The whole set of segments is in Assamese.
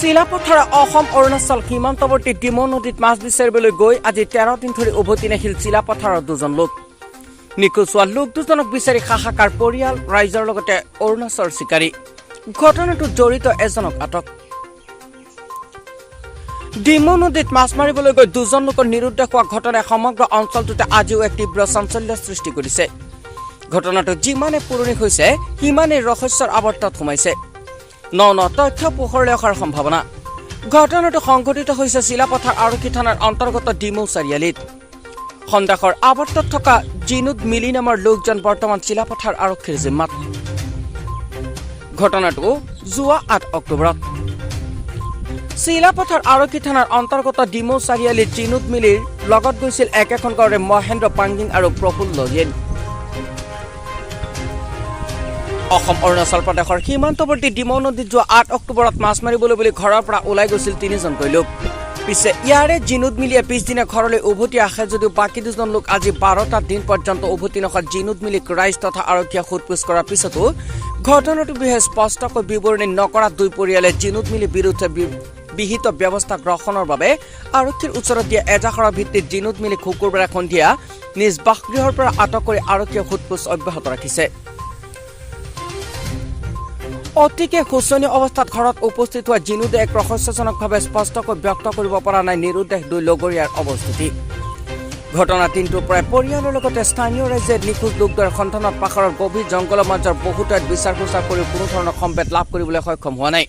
চিলাপথাৰ অসম অৰুণাচল সীমান্তৱৰ্তী ডিমৌ নদীত মাছ বিচাৰিবলৈ গৈ আজি 13 দিন ধৰি উভতি নাহিল চিলাপথাৰৰ দুজন লোক। নিখোজ হোৱা লোক দুজনক বিচাৰি হাহাকাৰ পৰিয়াল ৰাইজৰ লগতে অৰুণাচল চিকাৰী। ঘটনাটোত জড়িত এজনক আটক। ডিমৌ নদীত মাছ মাৰিবলৈ গৈ দুজন লোকৰ নিৰুদ্দেশ হোৱা ঘটনাই সমগ্ৰ অঞ্চলটোতে আজিও এক তীব্ৰ চাঞ্চল্য সৃষ্টি কৰিছে। ঘটনাটো যিমানে পুৰণি হৈছে সিমানেই ৰহস্যৰ আৱৰ্তত সোমাইছে। ন তথ্য পোহৰলৈ অহাৰ সম্ভাৱনা। ঘটনাটো সংঘটিত হৈছে চিলাপথাৰ আৰক্ষী থানাৰ অন্তৰ্গত ডিমৌ চাৰিআলিত। সন্দেহৰ আৱৰ্তত থকা জিনুদ মিলি নামৰ লোকজন বৰ্তমান চিলাপথাৰ আৰক্ষীৰ জিম্মাত। ঘটনাটো যোৱা 8 অক্টোবৰত চিলাপথাৰ আৰক্ষী থানাৰ অন্তৰ্গত ডিমৌ চাৰিআলিত জিনুদ মিলিৰ লগত গৈছিল একেখন গাঁৱৰে মহেন্দ্ৰ পাংগিং আৰু প্ৰফুল্ল জৈন। অসম অৰুণাচল প্ৰদেশৰ সীমান্তৱৰ্তী ডিমৌ নদীত যোৱা 8 অক্টোবৰত মাছ মাৰিবলৈ বুলি ঘৰৰ পৰা ওলাই গৈছিল 3জনকৈ লোক। পিছে ইয়াৰে জিনুদ মিলিয়ে পিছদিনা ঘৰলৈ উভতি আহে যদিও বাকী দুজন লোক আজি 12টা দিন পৰ্যন্ত উভতি নখা জিনুদ মিলিক ৰাইজ তথা আৰক্ষীয়ে সোধপোছ কৰাৰ পিছতো ঘটনাটোৰ বিষয়ে স্পষ্টকৈ বিৱৰণী নকৰা দুই পৰিয়ালে জিনুদ মিলিৰ বিৰুদ্ধে বিহিত ব্যৱস্থা গ্ৰহণৰ বাবে আৰক্ষীৰ ওচৰত দিয়া এজাহাৰৰ ভিত্তিত জিনুদ মিলিক শুকুৰবাৰে সন্ধিয়া নিজ বাসগৃহৰ পৰা আটক কৰি আৰক্ষীয়ে সোধপোছ অব্যাহত ৰাখিছে। অতিকে শোচনীয় অৱস্থাত ঘৰত উপস্থিত হোৱা জিনুদে এক ৰহস্যজনকভাৱে স্পষ্টকৈ ব্যক্ত কৰিব পৰা নাই নিৰুদ্দেশ দুই লগৰীয়াৰ অৱস্থিতি। ঘটনাৰ দিনটোৰ পৰাই পৰিয়ালৰ লগতে স্থানীয় ৰাইজে নিখোজ লোকদ্বয়ৰ সন্ধানত পাহাৰৰ গভীৰ জংঘলৰ মাজৰ বহু ঠাইত বিচাৰ খোচাৰ কৰি কোনো ধৰণৰ সম্ভেদ লাভ কৰিবলৈ সক্ষম হোৱা নাই।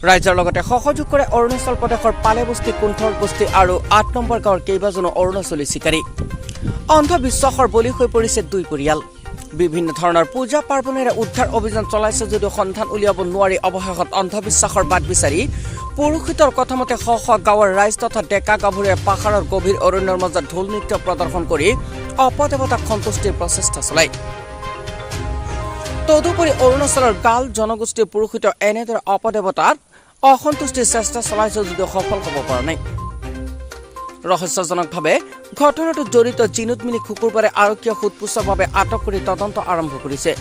ৰাইজৰ লগতে সহযোগ কৰে অৰুণাচল প্ৰদেশৰ পালে বস্তি, কুণ্ঠৰ বস্তি আৰু 8 নম্বৰ গাঁৱৰ কেইবাজনো অৰুণাচলী চিকাৰী। অন্ধবিশ্বাসৰ বলি হৈ পৰিছে দুই পৰিয়াল। বিভিন্ন ধৰণৰ পূজা পাৰ্বণেৰে উদ্ধাৰ অভিযান চলাইছে যদিও সন্ধান উলিয়াব নোৱাৰি অৱশেষত অন্ধবিশ্বাসৰ বাট বিচাৰি পুৰুষিতৰ কথামতে শ গাঁৱৰ ৰাইজ তথা ডেকা গাভৰুৱে পাহাৰৰ গভীৰ অৰণ্যৰ মাজত ঢোল নৃত্য প্ৰদৰ্শন কৰি অপদেৱতাক সন্তুষ্টিৰ প্ৰচেষ্টা চলায়। তদুপৰি অৰুণাচলৰ গাল জনগোষ্ঠীৰ পুৰুষিত এনেদৰে অপদেৱতাক অসন্তুষ্টিৰ চেষ্টা চলাইছে যদিও সফল হ'ব পৰা নাই। ৰহস্যজনকভাৱে ঘটনাটোত জড়িত জিনুদ মিলিক শুকুৰবাৰে আৰক্ষীয়ে সোধপোছৰ বাবে আটক কৰি তদন্ত আৰম্ভ কৰিছে।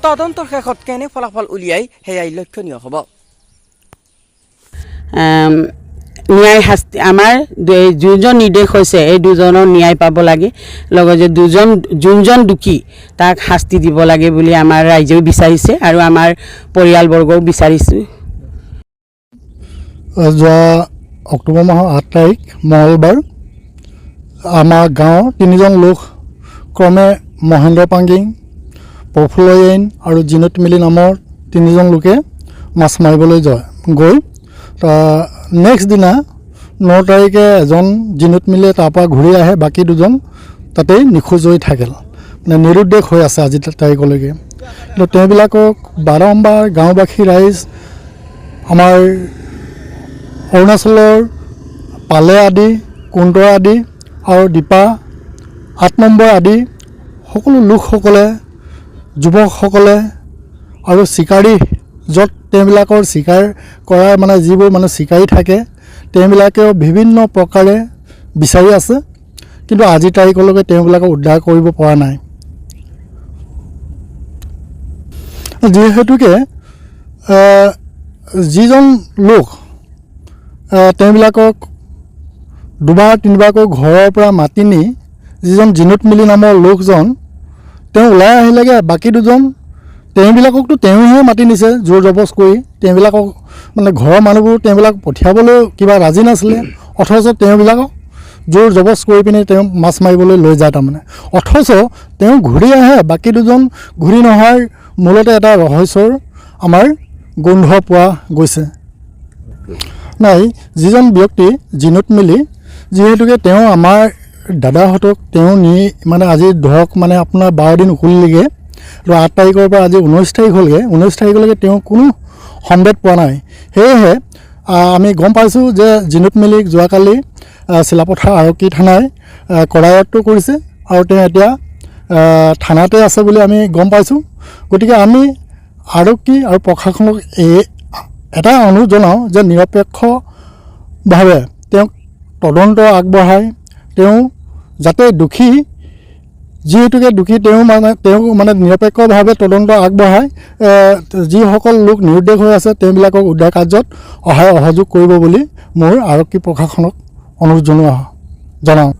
তদন্তৰ শেষত কেনে ফলাফল উলিয়াই সেয়াই লক্ষণীয় হ'ব। ন্যায় শাস্তি আমাৰ যোনজন নিৰ্দেশ হৈছে এই দুজনৰ ন্যায় পাব লাগে, লগতে যোনজন দুখী তাক শাস্তি দিব লাগে বুলি আমাৰ ৰাইজেও বিচাৰিছে আৰু আমাৰ পৰিয়ালবৰ্গও বিচাৰিছোঁ। যোৱা অক্টোবৰ মাহৰ 8 তাৰিখ মঙলবাৰ আমাৰ গাঁৱৰ 3জন লোক ক্ৰমে মহেন্দ্ৰ পাংগিং, প্ৰফুল্ল জৈন আৰু জিনুদ মিলি নামৰ 3জন লোকে মাছ মাৰিবলৈ গৈ নেক্সট দিনা 9 তাৰিখে এজন জিনুদ মিলিয়ে তাৰপৰা ঘূৰি আহে, বাকী দুজন তাতেই নিখোজ হৈ থাকিল, মানে নিৰুদ্দেশ হৈ আছে আজি তাৰিখলৈকে। কিন্তু তেওঁবিলাকক বাৰম্বাৰ গাঁওবাসী ৰাইজ আমাৰ অৰুণাচলৰ পালে আদি, কুণ্ড আদি আৰু দীপা 8 নম্বৰ আদি সকলো লোকসকলে, যুৱকসকলে আৰু চিকাৰী য'ত তেওঁবিলাকৰ চিকাৰ কৰাৰ মানে যিবোৰ মানে চিকাৰী থাকে তেওঁবিলাকেও বিভিন্ন প্ৰকাৰে বিচাৰি আছে, কিন্তু আজিৰ তাৰিখলৈকে তেওঁবিলাকক উদ্ধাৰ কৰিব পৰা নাই। যিহেতুকে যিজন লোক তেওঁবিলাকক 2-3বাৰকৈ ঘৰৰ পৰা মাতি নি যিজন জিনুদ মিলি নামৰ লোকজন তেওঁ ওলাই আহিলেগৈ, বাকী দুজন তেওঁবিলাককতো তেওঁহে মাতি নিছে জোৰ জবজ কৰি। তেওঁবিলাকক মানে ঘৰৰ মানুহবোৰ তেওঁবিলাক পঠিয়াবলৈ কিবা ৰাজি নাছিলে, অথচ তেওঁবিলাকক জোৰ জবজ কৰি পিনি তেওঁ মাছ মাৰিবলৈ লৈ যায় তাৰমানে। অথচ তেওঁ ঘূৰি আহে, বাকী দুজন ঘূৰি নহাৰ মূলতে এটা ৰহস্যৰ আমাৰ গোন্ধ পোৱা গৈছে। নাই, যিজন ব্যক্তি জিনুদ মিলি যিহেতুকে তেওঁ আমাৰ দাদাহঁতক তেওঁ নি মানে আজি ধৰক মানে আপোনাৰ 12 দিন উকলিলেগৈ আৰু 8 তাৰিখৰ পৰা আজি 19 তাৰিখ হ'লগৈ। 19 তাৰিখলৈকে তেওঁ কোনো সম্ভেদ পোৱা নাই। সেয়েহে আমি গম পাইছোঁ যে জিনুদ মিলিক যোৱাকালি চিলাপথাৰ আৰক্ষী থানাই কৰায়ত্ব কৰিছে আৰু তেওঁ এতিয়া থানাতে আছে বুলি আমি গম পাইছোঁ। গতিকে আমি আৰক্ষী আৰু প্ৰশাসনক এটা অনুৰোধ জনাওঁ যে নিৰপেক্ষভাৱে তেওঁক তদন্ত আগবঢ়াই তেওঁ যাতে দোষী যিহেতুকে দোষী তেওঁ মানে নিৰপেক্ষভাৱে তদন্ত আগবঢ়াই যিসকল লোক নিৰুদ্দেশ হৈ আছে তেওঁবিলাকক উদ্ধাৰ কাৰ্যত সহায় সহযোগ কৰিব বুলি মোৰ আৰক্ষী প্ৰশাসনক অনুৰোধ জনাওঁ।